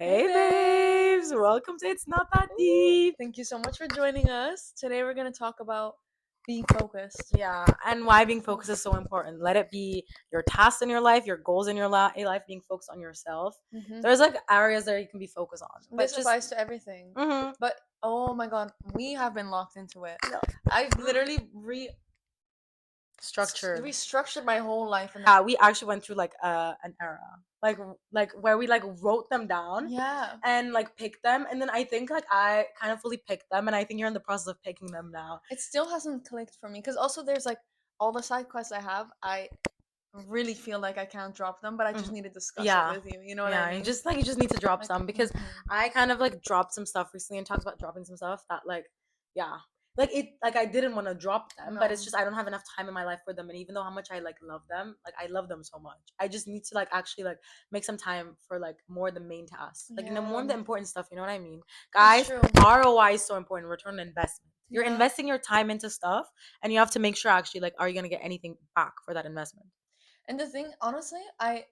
Hey babes, welcome to It's Not That Deep. Thank you so much for joining us. Today we're going to talk about being focused. Yeah, and why being focused is so important. Let it be your tasks in your life, your goals in your life, being focused on yourself. There's like areas that you can be focused on. But This applies to everything. But oh my god, we have been locked into it. No. I've literally restructured my whole life. Yeah, we actually went through like an era, like where we like wrote them down. Yeah. And like picked them, and then I think like I kind of fully picked them, and I think you're in the process of picking them now. It still hasn't clicked for me because also there's like all the side quests I have. I really feel like I can't drop them, but I just need to discuss it with you. You know what I mean? You just need to drop some because I kind of like dropped some stuff recently and talked about dropping some stuff that like I didn't want to drop them, but it's just I don't have enough time in my life for them, and even though how much I like love them, like I love them so much, I just need to like actually like make some time for like more the main tasks, like more of the important stuff. You know what I mean, guys? ROI is so important. Return on investment. You're investing your time into stuff, and you have to make sure actually like are you gonna get anything back for that investment? And the thing, honestly, I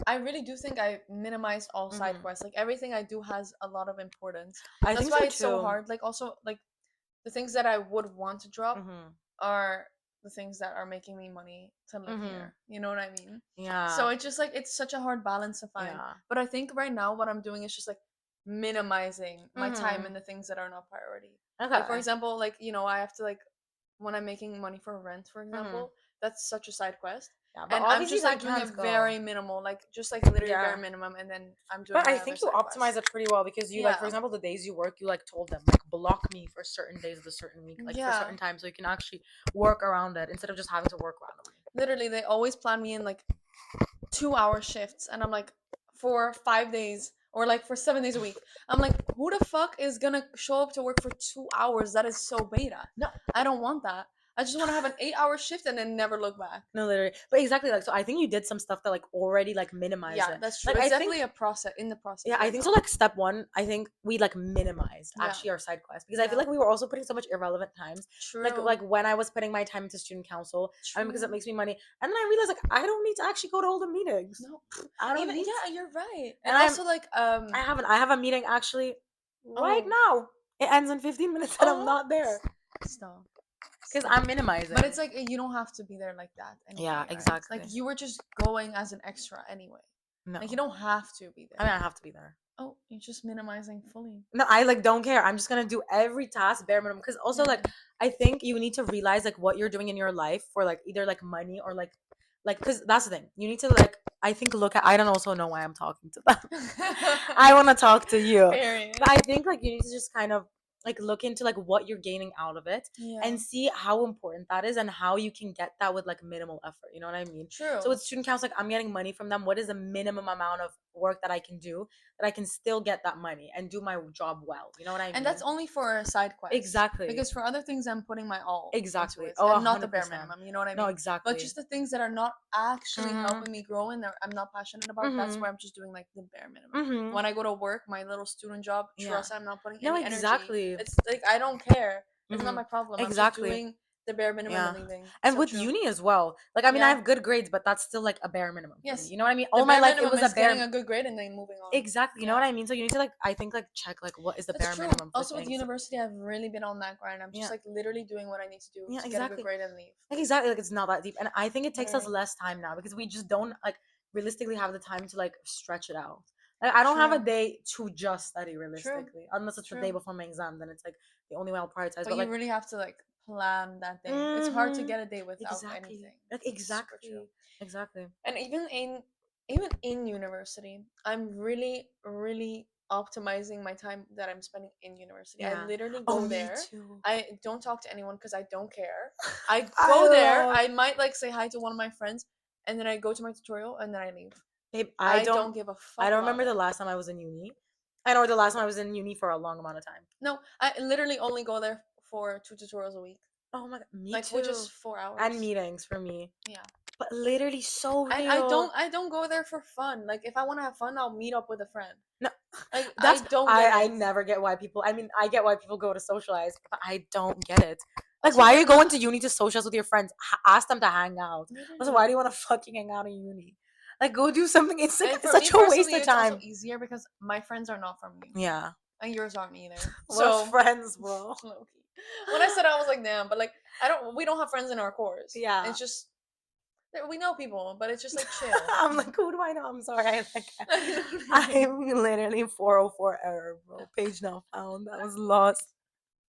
really do think I minimized all side quests. Like everything I do has a lot of importance. That's why it's so hard. Like also like the things that I would want to drop are the things that are making me money to live here. You know what I mean? Yeah. So it's just like it's such a hard balance to find. Yeah. But I think right now what I'm doing is just like minimizing my time in the things that are not priority. Okay. Like for example, like I have to like when I'm making money for rent, for example, that's such a side quest. Yeah, but And I'm just like doing it very minimal, like just like literally bare minimum, and then I'm doing. But I think you optimize it pretty well because you like, for example, the days you work, you like told them like block me for certain days of a certain week, like for certain times, so you can actually work around it instead of just having to work randomly. Literally, they always plan me in like 2-hour shifts, and I'm like for 5 days or like for 7 days a week. I'm like, who the fuck is gonna show up to work for 2 hours? That is so beta. No, I don't want that. I just want to have an 8-hour shift and then never look back. No, literally. But exactly, like, so I think you did some stuff that like already like minimized it. Yeah, that's true. Like, it's definitely a process in the process. Yeah, I think so. Like step one, I think we like minimized actually our side quest because I feel like we were also putting so much irrelevant times. True. Like when I was putting my time into student council, because it makes me money, and then I realized like I don't need to actually go to all the meetings. No, I don't need. Yeah, you're right. And also like I have a meeting actually right now. It ends in 15 minutes and I'm not there. Stop. Because I'm minimizing. But it's like you don't have to be there like that anyway. Yeah, exactly. Like you were just going as an extra anyway. No. Like you don't have to be there. I mean, I have to be there. Oh, you're just minimizing fully. No, I like don't care. I'm just gonna do every task bare minimum. Because also like I think you need to realize like what you're doing in your life for like either like money or like because that's the thing. You need to like I think look at I don't also know why I'm talking to them. I want to talk to you. But I think like you need to just kind of like look into like what you're gaining out of it and see how important that is and how you can get that with like minimal effort. You know what I mean? True. So with student council, like I'm getting money from them. What is the minimum amount of work that I can do that I can still get that money and do my job well? You know what I mean? And that's only for a side quest. Exactly. Because for other things, I'm putting my all. Exactly. And not the bare minimum. You know what I mean? No, exactly. But just the things that are not actually helping me grow and that I'm not passionate about, that's where I'm just doing like the bare minimum. When I go to work, my little student job, trust I'm not putting any energy. It's like I don't care. It's not my problem. Exactly. I'm just doing the bare minimum and leaving. And with uni as well. Like I mean I have good grades, but that's still like a bare minimum. Yes. You know what I mean? All my life it was a bare getting a good grade and then moving on. Exactly. You know what I mean? So you need to like I think like check like what is the bare minimum. Also with university I've really been on that grind. I'm just like literally doing what I need to do to get a good grade and leave. Like exactly, like it's not that deep. And I think it takes us less time now because we just don't like realistically have the time to like stretch it out. Like I don't have a day to just study realistically. Unless it's the day before my exam, then it's like the only way I'll prioritize. But you really have to like plan that day. It's hard to get a day without anything. Like exactly. And even in university, I'm really optimizing my time that I'm spending in university. I literally go there. I don't talk to anyone because I don't care. I go there. I might like say hi to one of my friends, and then I go to my tutorial, and then I leave. Babe, I don't give a fuck. I don't remember the last time I was in uni. I know the last time I was in uni for a long amount of time. No, I literally only go there for 2 tutorials a week. Oh my god, me too. Which is 4 hours. And meetings for me. Yeah. But literally so real. I don't go there for fun. Like if I want to have fun, I'll meet up with a friend. No, like I never get why people. I mean, I get why people go to socialize, but I don't get it. Like, why are you going to uni to socialize with your friends? Ask them to hang out. Also, why do you want to fucking hang out in uni? Like, go do something. It's like for such me a waste personally, of it's also time. easier because my friends are not from you. Yeah. And yours aren't either. So friends, bro. When I said I was like, damn, but like we don't have friends in our course. Yeah. It's just we know people, but it's just like chill. I'm like, who do I know? I'm sorry. I'm literally 404 error, bro. Page not found. I was lost.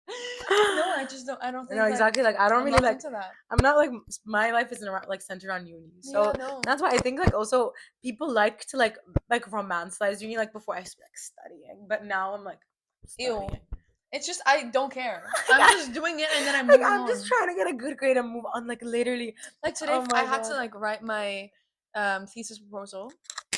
No, I just don't. I don't think. No, exactly. Like I don't I'm really not like. into that. I'm not like my life isn't around, like centered on uni, so Yeah, no. that's why I think like also people like to like romanticize uni like before I used to be like studying, but now I'm like studying. Ew. It's just I don't care. I'm just doing it and then I'm moving I'm on. just trying to get a good grade and move on. Like literally, like today I had to like write my thesis proposal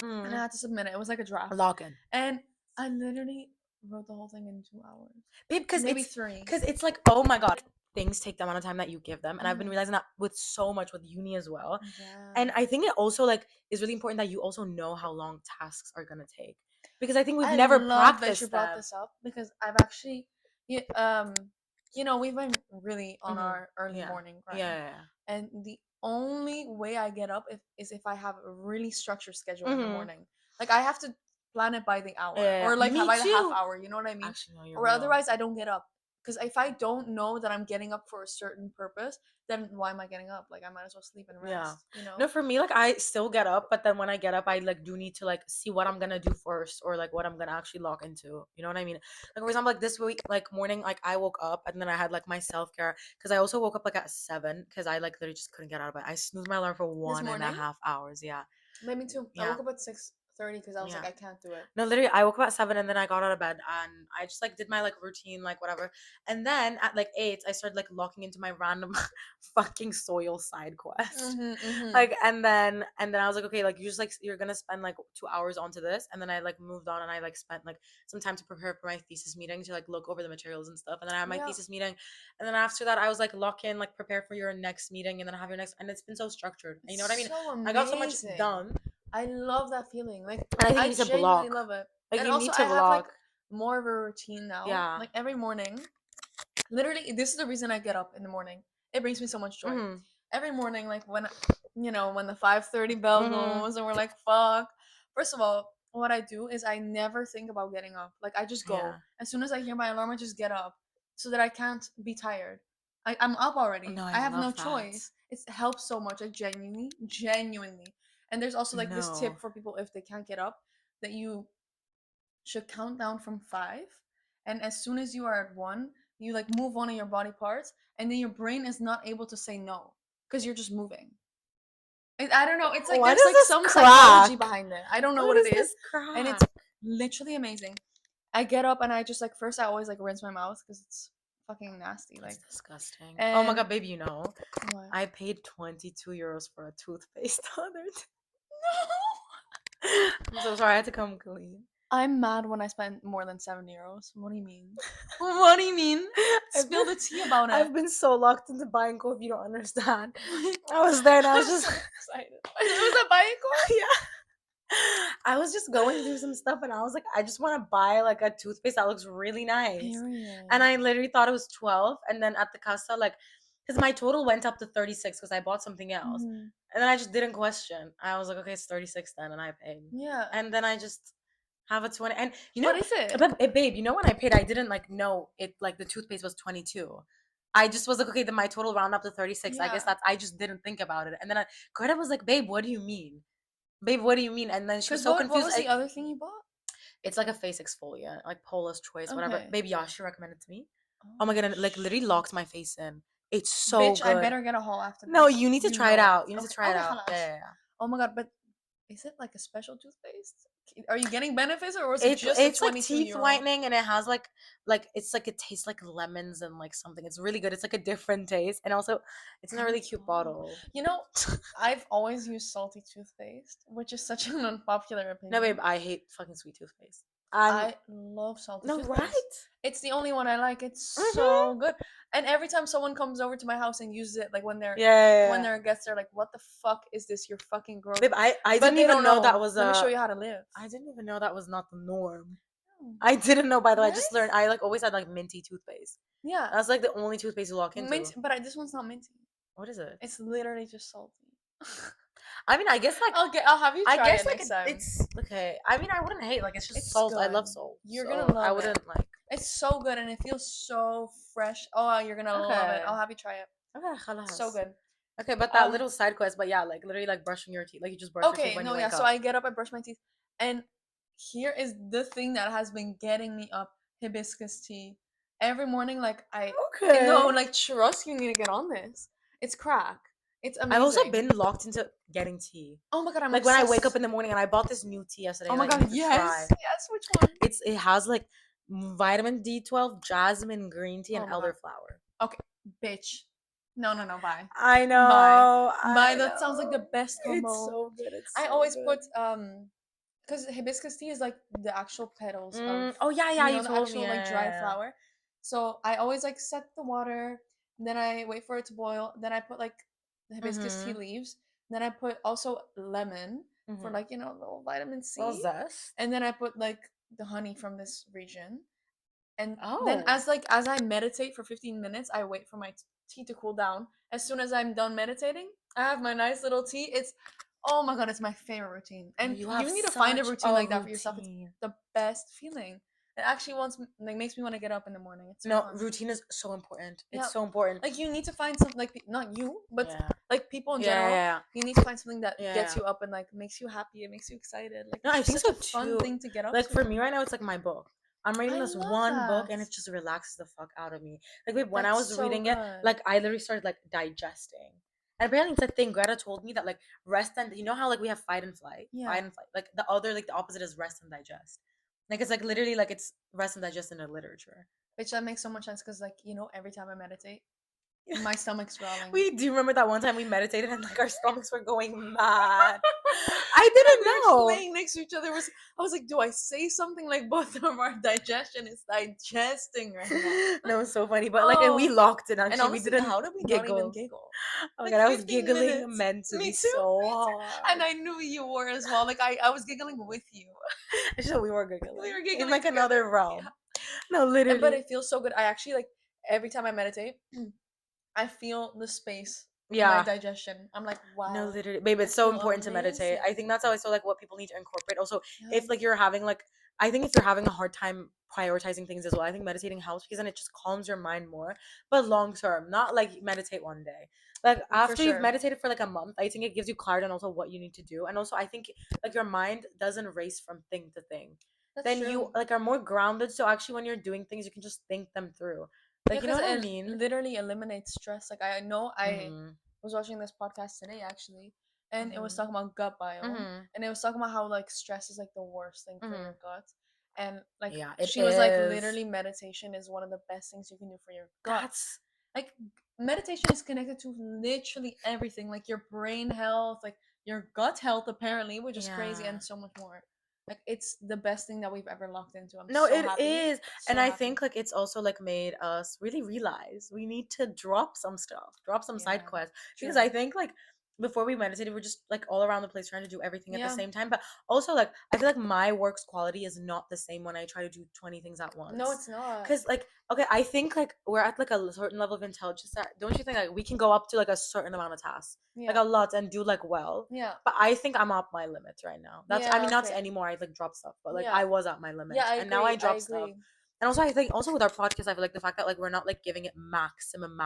and I had to submit it. It was like a draft. Lock in. And I literally wrote the whole thing in 2 hours. Babe, because maybe it's 3. Because it's like, oh my god, things take the amount of time that you give them, and I've been realizing that with so much with uni as well. Yeah. And I think it also like is really important that you also know how long tasks are gonna take, because I think we've never practiced that you brought them. this up because I've actually we've been really on our early morning grind. Yeah. And the only way I get up is if I have a really structured schedule in the morning. Like I have to plan it by the hour or like by the half hour. You know what I mean? Actually, no, you're Or real. otherwise, I don't get up. Because if I don't know that I'm getting up for a certain purpose, then why am I getting up? Like I might as well sleep and rest. Yeah. You know? No, for me, like I still get up, but then when I get up, I like do need to like see what I'm gonna do first, or like what I'm gonna actually lock into. You know what I mean? Like for example, like this week, like morning, like I woke up and then I had like my self care because I also woke up like at 7 because I like literally just couldn't get out of bed. I snoozed my alarm for 1.5 hours. Yeah. Me too. I woke up at 6:30 because I was like, I can't do it. No, literally, I woke up at 7 and then I got out of bed and I just like did my like routine, like whatever. And then at like 8, I started like locking into my random fucking soil side quest. Like, and then I was like, okay, like you're gonna spend like 2 hours onto this. And then I like moved on and I like spent like some time to prepare for my thesis meeting to like look over the materials and stuff. And then I had my thesis meeting. And then after that, I was like, lock in, like prepare for your next meeting and then have your next. And it's been so structured. And you know what I mean? So amazing. I got so much done. I love that feeling. Like and I think you need to block. love it. Like and you also need to I have like vlog. more of a routine now. Yeah. Like every morning. Literally, this is the reason I get up in the morning. It brings me so much joy. Every morning, like when when the 5:30 bell goes and we're like, fuck. First of all, what I do is I never think about getting up. Like I just go. Yeah. As soon as I hear my alarm, I just get up so that I can't be tired. I'm up already. No, I have no love that. choice. It helps so much, like genuinely. And there's also like this tip for people if they can't get up that you should count down from 5, and as soon as you are at 1, you like move one of your body parts, and then your brain is not able to say no because you're just moving. I don't know. It's like there's like some psychology behind it. I don't know what it is, and it's literally amazing. I get up and I just like first I always like rinse my mouth because it's fucking nasty. Like it's disgusting. And oh my god, baby, what? I paid 22 euros for a toothpaste the other day. No. I'm so sorry, I had to come clean. I'm mad when I spend more than 7 euros. What do you mean? What do you mean? Spill the tea about it. I've been so locked into buying coffee, you don't understand. I was there and I was just so excited. It was a buying coffee? Yeah. I was just going through some stuff and I was like, I just want to buy like a toothpaste that looks really nice. Period. And I literally thought it was 12. And then at the casa, like, because my total went up to 36 because I bought something else. And then I just didn't question. I was like, okay, it's 36 then. And I paid. Yeah. And then I just have a 20. And you know, what is it? Babe, you know when I paid, I didn't like know it, like the toothpaste was 22. I just was like, okay, then my total round up to 36. I guess I just didn't think about it. And then Greta was like, babe, what do you mean? Babe, what do you mean? And then she was so confused. What was the other thing you bought? It's like a face exfoliant, like Paula's Choice, whatever. Baby Yashi recommended it to me. Oh my god, and it like literally locked my face in. It's so Bitch, good. I better get a haul after this. No, you need to try it out. You need to try it out. Yeah. Oh my god, but is it like a special toothpaste? Are you getting benefits or is it just it's like teeth whitening and it has like it's like it tastes like lemons and like something. It's really good. It's like a different taste and also it's in a really cute bottle. You know, I've always used salty toothpaste, which is such an unpopular opinion. No, babe, I hate fucking sweet toothpaste. I love salty toothpaste. Right? It's the only one I like. It's so good. And every time someone comes over to my house and uses it, like when they're when they're guests, they're like, "What the fuck is this? You're fucking gross." Babe, I didn't even know that was. Let me show you how to live. I didn't even know that was not the norm. I didn't know. By the way, I just learned. I like always had like minty toothpaste. Yeah, that's like the only toothpaste you lock into. Mint, but this one's not minty. What is it? It's literally just salty. I mean, I guess like I'll have you I try guess it like next time. it's okay. I mean, I wouldn't hate like it's just It's salt. I love good. salt, You're gonna so I love it. wouldn't like. It's so good and it feels so fresh. Oh, you're gonna love it. Okay, I'll have you try it. okay, It's so خلاص. good. Okay, but that Um. little side quest, but yeah, like literally like brushing your teeth, like you just brush your teeth Okay. when No. you Yeah. wake So up. I get up. I brush my teeth, and here is the thing that has been getting me up: hibiscus tea. Every morning, like no, Okay. like trust you need to get on this. It's crack. It's I've also amazing. been locked into getting tea. Oh my god, I'm Like when I wake up obsessed. in the morning and I bought this new tea Oh yesterday, my like you god, need to try. yes, yes. Which one? It has like vitamin D12, jasmine, green tea, and Oh my god. elderflower. Okay, bitch. No, no, no. Bye, I bye, know, bye. I That sounds like the know. best It's combo. so good. It's I so always good. put because hibiscus tea is like the actual petals of Oh yeah, yeah. You the told me. actual like dried Yeah. flower. So I always like set the water, then I wait for it to boil, then I put like the hibiscus tea Mhm. leaves, then I put also lemon for Mhm. like a little vitamin Well, C, zest. and then I put like the honey from this region, and then Oh. as I meditate for 15 minutes, I wait for my tea to cool down. As soon as I'm done meditating, I have my nice little tea. It's oh my god, it's my favorite routine. Oh, And you have you need to find a such routine a like that for yourself. It's routine. the best feeling. It actually wants like makes me want to get up in the morning. It's so No, fun. routine is so important. Yeah. It's so important. Like you need to find something like not you, but Yeah. like people in Yeah, general. yeah, You need to find something that yeah. gets Yeah. you up and like makes you happy. It makes you excited. Like No, it's I just think such a so fun too. thing to get up Like for to. me right now, it's like my book. I'm reading I this love one book that. and it just relaxes the fuck out of me. Like, babe, when I That's was so reading it, good. like I literally started like digesting. And apparently it's a thing. Greta told me that like rest and you know how like we have fight and flight, Yeah. fight and flight. Like the other, like the opposite is rest and digest. Like it's like literally like it's rest and digest in the literature. Which that makes so much sense because like every time I meditate, my stomach's growling. We do remember that one time we meditated and like our stomachs were going mad. I And didn't we were just know. laying next to each other. I was like, do I say something like both of our digestion is digesting right now? That was so funny. But like we Oh, locked in and actually. We honestly, didn't how did we not even giggle. giggle? Oh my Like god, I was 15 giggling minutes. mentally Me too. so Me too. And hard. I knew you were as well. Like I was giggling with you. It's just we were We giggling were in giggling like together. another realm. Yeah. No, But literally. it feels so good. I actually like every time I meditate, I feel the space in my Yeah. digestion. I'm like, No, wow, literally, babe, I it's so feel important to meditate. I think amazing. that's always so like what people need to incorporate. Also, Yeah. if like you're having like, I think if you're having a hard time prioritizing things as well, I think meditating helps because then it just calms your mind more. But long term, not like meditate one day. Like For after you've sure. meditated for like a month, I think it gives you clarity on also what you need to do. And also, I think like your mind doesn't race from thing to thing. That's Then you true. like are more grounded. So actually, when you're doing things, you can just think them through. Yeah, Like you know because what I it mean? literally eliminates stress. Like I know I Mhm. was watching this podcast today actually, and it was Mhm. talking about gut biome, Mhm. and it was talking about how like stress is like the worst thing for Mhm. your gut, and like Yeah, it she was like is. literally meditation is one of the best things you can do for your gut. That's Like meditation is connected to literally everything, like your brain health, like your gut health apparently, which is crazy, yeah. and so much more. Like it's the best thing that we've ever locked into. I'm No, so it happy, is. And so I happy. think like it's also like made us really realize we need to drop some stuff, drop some side Yeah, quests. Because true. I think like before we meditated, we're just like all around the place trying to do everything at the Yeah. same time. But also like I feel like my work's quality is not the same when I try to do 20 things at No, once. it's not. Cause like okay, I think like we're at like a certain level of intelligence that don't you think like we can go up to like a certain amount of tasks, like Yeah. a lot and do like well. Yeah. But I think I'm at my limits right now. That's I Yeah, mean not okay. anymore. I like drop stuff, but like Yeah. I was at my Yeah, limits, I and now I agree. I drop stuff. agree. And also, I think also with our podcast, I feel like the fact that like we're not like giving it maximum.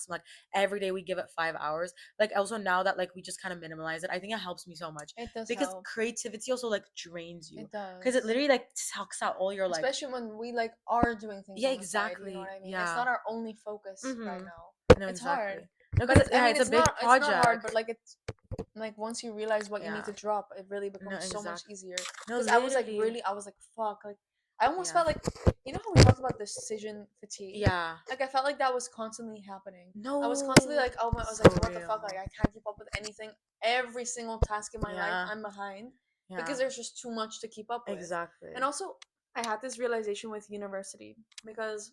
Like every day we give it 5 hours. Like also now that like we just kind of minimalize it, I think it helps me so much It does because help. creativity also like drains you It because it does. literally like sucks out all your like Especially when we like are doing things yeah on the side, you know what exactly I mean? It's yeah not our only focus right mm-hmm now. no It's hard. exactly no But because it's I yeah mean it's a big it's not hard, project but like it's like once you realize what you need yeah to drop, it really no becomes so much exactly easier. no Because I was like literally really I was like fuck, like I almost yeah felt like you know how we talked about decision fatigue? yeah Like I felt like that was constantly happening. I was constantly no like, oh my, I was so like, what the fuck? Like real I can't keep up with anything. Every single task in my life, yeah I'm behind yeah because there's just too much to keep up with. And exactly also, I had this realization with university because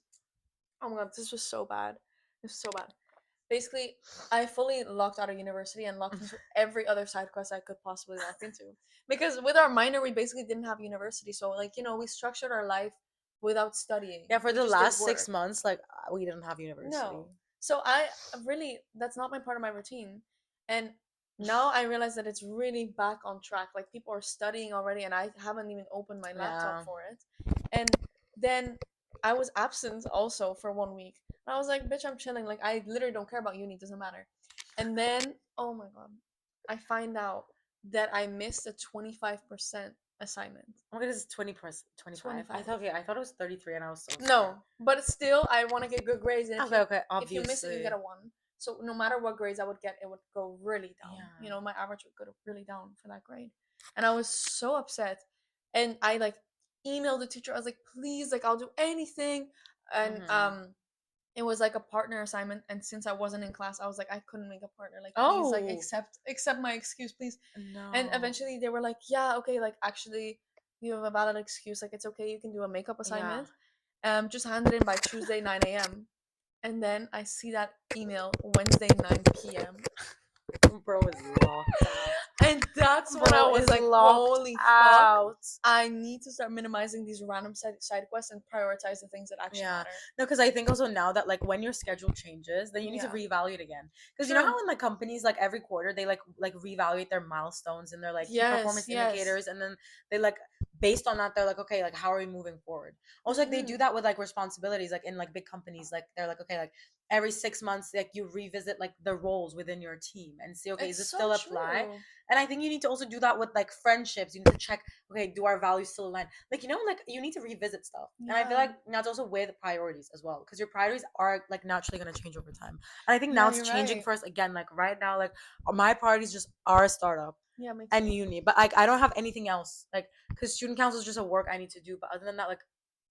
oh my god, this was so bad. This was so bad. Basically, I fully locked out of university and locked into every other side quest I could possibly lock into. Because with our minor, we basically didn't have university, so like we structured our life without studying. yeah for We the just did last six work. months like we didn't have university No. So I really that's not my part of my routine. And now I realize that it's really back on track. Like people are studying already, and I haven't even opened my laptop Yeah. for it. And then I was absent also for 1 week. And I was like, bitch, I'm chilling. Like I literally don't care about uni. It doesn't matter. And then, oh my god, I find out that I missed a 25% assignment. Oh my god, this is 20%, 25. 25. I thought it was 33 and I was so scared. No, but still, I want to get good grades. And Okay, if you miss it, you get a 1. So no matter what grades I would get, it would go really down. Yeah. You know, my average would go really down for that grade. And I was so upset. And I like emailed the teacher. I was like, please, like I'll do anything. And it was like a partner assignment, and since I wasn't in class, I was like, I couldn't make a partner. Like, please, like accept my excuse, please. No. And eventually they were like, yeah, okay, like actually you have a valid excuse, like it's okay, you can do a makeup assignment. Just hand it in by Tuesday 9 a.m. And then I see that email Wednesday 9 p.m. Bro is locked out. And that's when I was like, holy fuck, I need to start minimizing these random side quests and prioritize the things that actually matter. No, because I think also now that like when your schedule changes, then you need to reevaluate again. Because you know how in like companies, like every quarter they like reevaluate their milestones and their like key performance indicators, and then they like based on that they're like, okay, like how are we moving forward? Also, like they do that with like responsibilities, like in like big companies, like they're like, okay, like every 6 months, like you revisit like the roles within your team and see, okay, is it still apply? And I think you need to also do that with like friendships. You need to check, okay, do our values still align? Like, you know, like you need to revisit stuff. And I feel like that's also with priorities as well, because your priorities are like naturally going to change over time. And I think now it's changing for us again. Like right now, like my priorities just are a startup and uni, but like I don't have anything else, like because student council is just a work I need to do. But other than that, like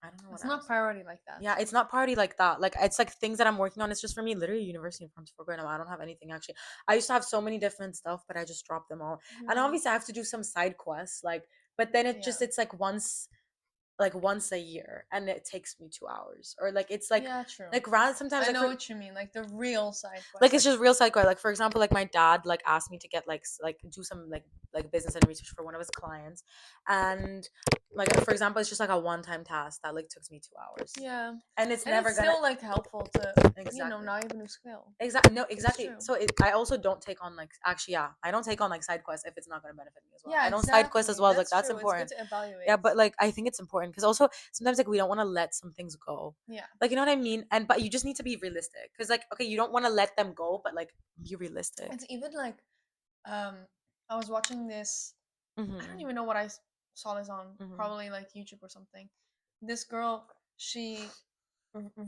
I don't know what it's not priority like that. Yeah, it's not priority like that. Like it's like things that I'm working on. It's just for me, literally university in front of right now. I don't have anything actually. I used to have so many different stuff, but I just dropped them all. And obviously I have to do some side quests, like, but then it's like once a year, and it takes me 2 hours, or like it's like true. like rather sometimes I know what you mean, like the real side quest. Like it's just real side quest. Like for example, like my dad like asked me to get like do some like business and research for one of his clients, and like for example, it's just like a one-time task that like took me 2 hours. Yeah, and it's and never it's gonna still like helpful to now even new skill. Exactly. No, exactly. So I also don't take on like I don't take on like side quests if it's not going to benefit me as well. I don't side quests as well. Like that's important. It's good to evaluate. Yeah, but like I think it's important because also sometimes like we don't want to let some things go. Yeah. Like you know what I mean? And but you just need to be realistic, because like okay, you don't want to let them go, but like be realistic. It's even like I was watching this. I don't even know what I saw this on. Probably like YouTube or something. This girl, she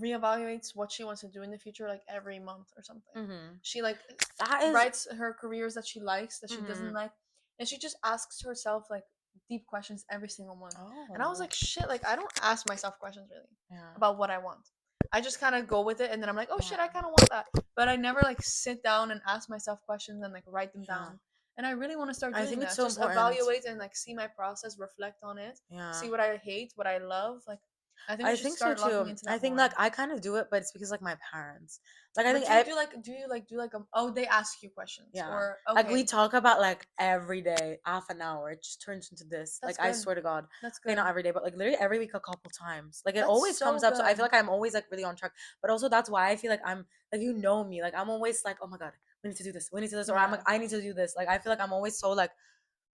reevaluates what she wants to do in the future like every month or something. She like writes her careers that she likes, that she doesn't like, and she just asks herself like deep questions every single month. And I was like, shit, like I don't ask myself questions really about what I want. I just kind of go with it, and then I'm like, oh shit, I kind of want that, but I never like sit down and ask myself questions and like write them down. And I really want to start doing that. I think it's so just important. Evaluate and like see my process, reflect on it, see what I hate, what I love. Like I think so too. I think like I kind of do it, but it's because like my parents. Like I think do you like they ask you questions? Yeah. Or like we talk about like every day, half an hour. It just turns into this. That's like good. I swear to God. That's good. Okay, not every day, but like literally every week a couple times. Like it always comes up. So I feel like I'm always like really on track. But also that's why I feel like I'm like, you know me. Like I'm always like, oh my God, we need to do this. We need to do this. Or I'm like, I need to do this. Like I feel like I'm always so like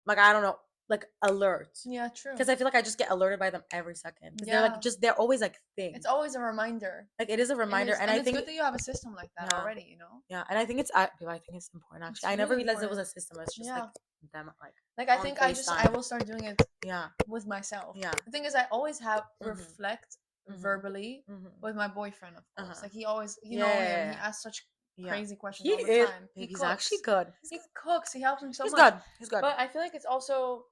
I don't know, like alert. Yeah, true. Because I feel like I just get alerted by them every second. Because they're like they're always like things. It's always a reminder. Like it is a reminder, and I think it's good that you have a system like that already. You know. Yeah, and I think it's important actually. I never realized it was a system. It's just like them like I think I will start doing it. With myself. Yeah. The thing is, I always have reflect verbally with my boyfriend, of course. Like he always, you know him. He asks such crazy questions all the time. He's actually good. He cooks. He helps me so much. He's good. But I feel like it's also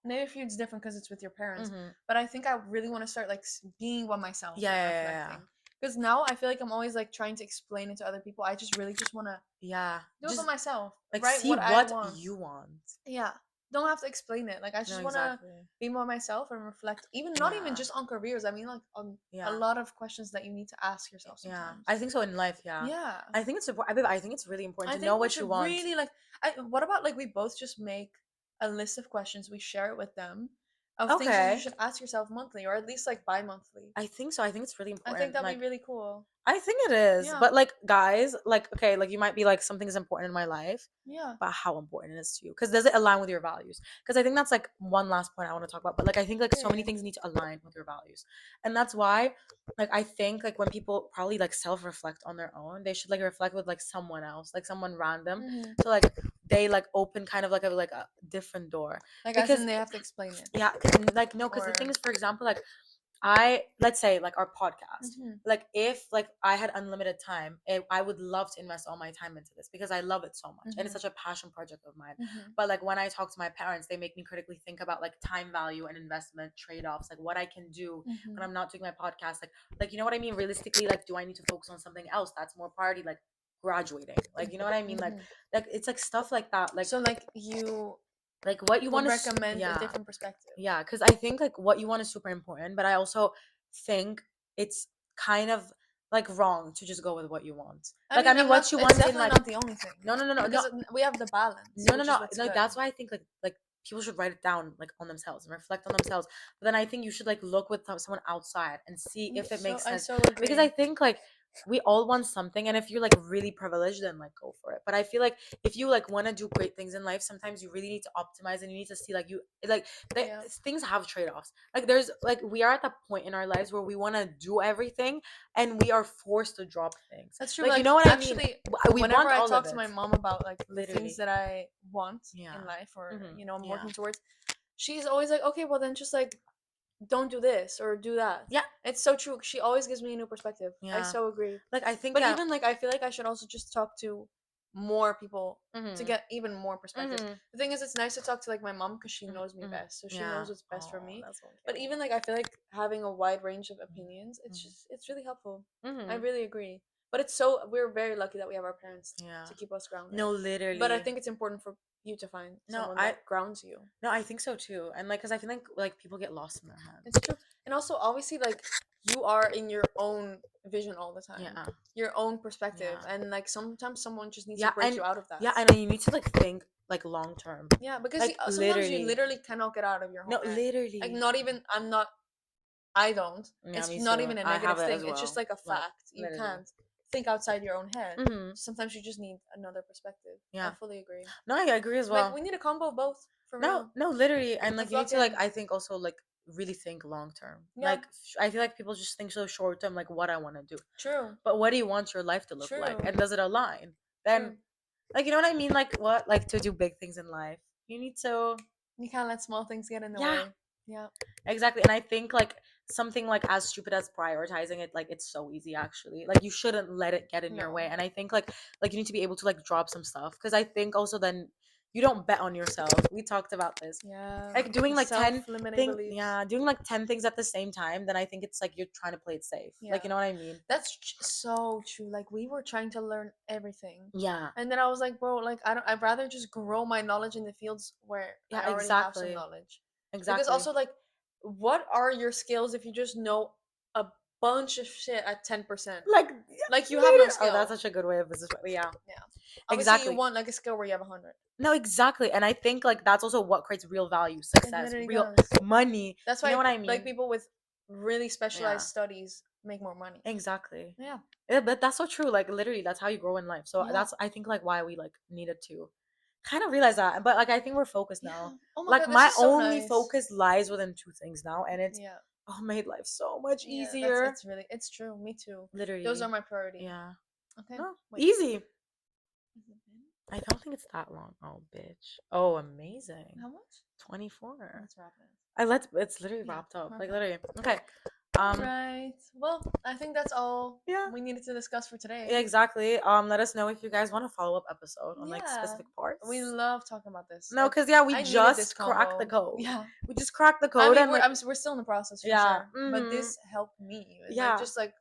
maybe for you it's different because it's with your parents. But I think I really want to start like being by myself. Reflecting. Because now I feel like I'm always like trying to explain it to other people. I just really just want to do it for myself. Like see what you want. Yeah. Don't have to explain it. Like I just want to be more myself and reflect. Not even just on careers. I mean like on a lot of questions that you need to ask yourself sometimes. I think so in life. Yeah. I think it's important. I think it's really important to know what you want. Really like. What about like we both just make a list of questions, we share it with them, of things that you Okay. should ask yourself monthly, or at least like bi-monthly. I think so. I think it's really I think important. that'd be Like, really cool. I think it is. Yeah. But like, guys, like, okay, like you might be like, something is important in my life, Yeah. but how important it is to you? Because does it align with your values? Because I think that's like one last point I want to talk about. But like, I think like so many Period. things need to align with your values, and that's why, like, I think like when people probably like self-reflect on their own, they should like reflect with like someone else, like someone random, Mm-hmm. so like they like open kind of like a different door. Like, as Because in they have to explain it. yeah, like no, because the Or. thing is, for example, like let's say like our podcast, Mm-hmm. like if like I had unlimited time, I would love to invest all my time into this because I love it so much and it's Mm-hmm. such a passion project of mine. Mm-hmm. But like when I talk to my parents, they make me critically think about like time value and investment trade-offs, like what I can do Mm-hmm. when I'm not doing my podcast, like you know what I mean, realistically, like do I need to focus on something else that's more priority, like graduating, like you know what I mean, Mm-hmm. like it's like stuff like that, So like you like what you would want to, recommend a yeah, different perspective. yeah, because I think like what you want is super important, but I also think it's kind of like wrong to just go with what you want. I Like mean, I mean I'm not. what you It's want in definitely like, not the only thing. no, Because we have the balance, no, no, which is no. what's Like good. that's why I think like people should write it down like on themselves and reflect on themselves. But then I think you should like look with someone outside and see if it So makes I sense. so Because agree. I think like we all want something, and if you're like really privileged, then like go for it. But I feel like if you like want to do great things in life, sometimes you really need to optimize and you need to see like you like Yeah. things have trade-offs. Like there's like we are at that point in our lives where we want to do everything and we are forced to drop things. That's true. Like you Like, know what I mean? actually, We whenever want I all of talk to it. my mom about like the things Literally. that I want Yeah. in life, or Mm-hmm. I'm Yeah. working towards, she's always like, okay, well then just like don't do this or do that. Yeah. It's so true. She always gives me a new perspective. I Yeah. so agree. Like I think But yeah. even like I feel like I should also just talk to more people to Mm-hmm. get even more perspectives. Mm-hmm. The thing is, it's nice to talk to like my mom because she Mm-hmm. knows me Mm-hmm. best, so she Yeah. knows what's best for Oh, me. that's so But cute. even like I feel like having a wide range of opinions, Mm-hmm. it's really helpful. I Mm-hmm. really agree. But we're very lucky that we have our parents Yeah. to keep us grounded. No, But I literally. think it's important for you to find No, someone that grounds you. no, I think so too. And like, cause I feel like people get lost in their It's heads. true. And also, obviously, like, you are in your own vision all the time, Yeah. your own perspective. Yeah. And, like, sometimes someone just needs to Yeah. break you out of that. Yeah, and you need to like think like long term. Yeah, because Like sometimes you literally. literally cannot get out of your No, own head. Like, literally. not even, I don't. Yeah, It's me not too. even a I have negative it thing. as It's just well. like a Like fact. You literally. can't think outside your own head. Mm-hmm. Sometimes you just need another perspective. I Yeah. fully agree. No, I agree as Like, well. we need a combo of both, for No, real. no, literally, and like Like, you need to like fucking, I think also like really think long term. yeah, Like I feel like people just think so short term, like what I want to do. true, But what do you want your life to look like, true, and does it align? Then, true. like you know what I mean? Like what? Like to do big things in life, you need to. You can't let small things get in the Yeah, way. Yeah. exactly. And I think like something like as stupid as prioritizing it, like it's so easy actually. Like you shouldn't let it get in your No. way. And I think like you need to be able to like drop some stuff because I think also then you don't bet on yourself. We talked about this. Yeah. Like doing The like 10 self-limiting things, beliefs. yeah, doing like 10 things at the same time, then I think it's like you're trying to play it safe. Yeah. Like you know what I mean? That's so true. Like, we were trying to learn everything. Yeah. And then I was like, bro, like, I'd rather just grow my knowledge in the fields where Yeah, I already have some exactly. knowledge. Because Exactly. also, like, what are your skills if you just know a bunch of shit at 10%? Like Like, you have no literally, oh, that's skill. such a good way of business. Yeah. Yeah. Obviously, you Exactly. want like a skill where you have 100. No, exactly. And I think like that's also what creates real value, success, Literally real does. money. That's You know why what I like mean? people with really Yeah. specialized studies make more money. Exactly. Yeah. Yeah, but that's so true. Like literally, that's how you grow in life. So Yeah. that's I think like why we like needed to kind of realize that. But like I think we're focused Yeah. now. Oh my Like god, this my is so only nice. focus lies within two things now, and it's Yeah. oh made life so much Yeah, easier. it's true. Me too. Those Literally. are my priority. Yeah. Okay. No. Wait. Easy. Has it been? I don't think it's that long. Oh bitch. Oh amazing. How much? 24. Let's wrap it. It's literally Yeah. wrapped up. Like Okay. literally. Okay. All right. Well, I think that's all Yeah. we needed to discuss for today. Yeah, exactly. Let us know if you guys want a follow up episode on like Yeah. specific parts. We love talking about this. No, Like, because yeah, we I needed this just cracked the combo. code. Yeah. We just cracked the I code mean, and like we're still in the process for yeah. sure. But this helped me. Like, Yeah. just like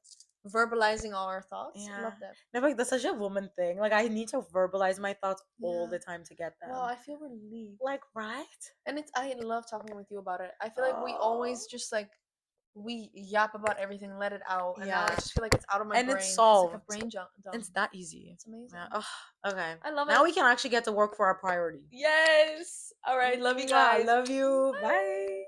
verbalizing all our thoughts. Yeah. Loved it. No, like that's such a woman thing. Like I need to verbalize my thoughts all Yeah. the time to get them. Wow, I feel relieved. Like right? And I love talking with you about it. I feel like we Oh. always just like we yap about everything, let it out, and now I Yeah. just feel like it's out of my And brain. it's It's like a solved. brain dump. It's that easy. It's amazing. Yeah. Oh, okay. I love Now it. we can actually get to work for our priority. Yes. All right. Love you I guys. love you. Bye. Bye.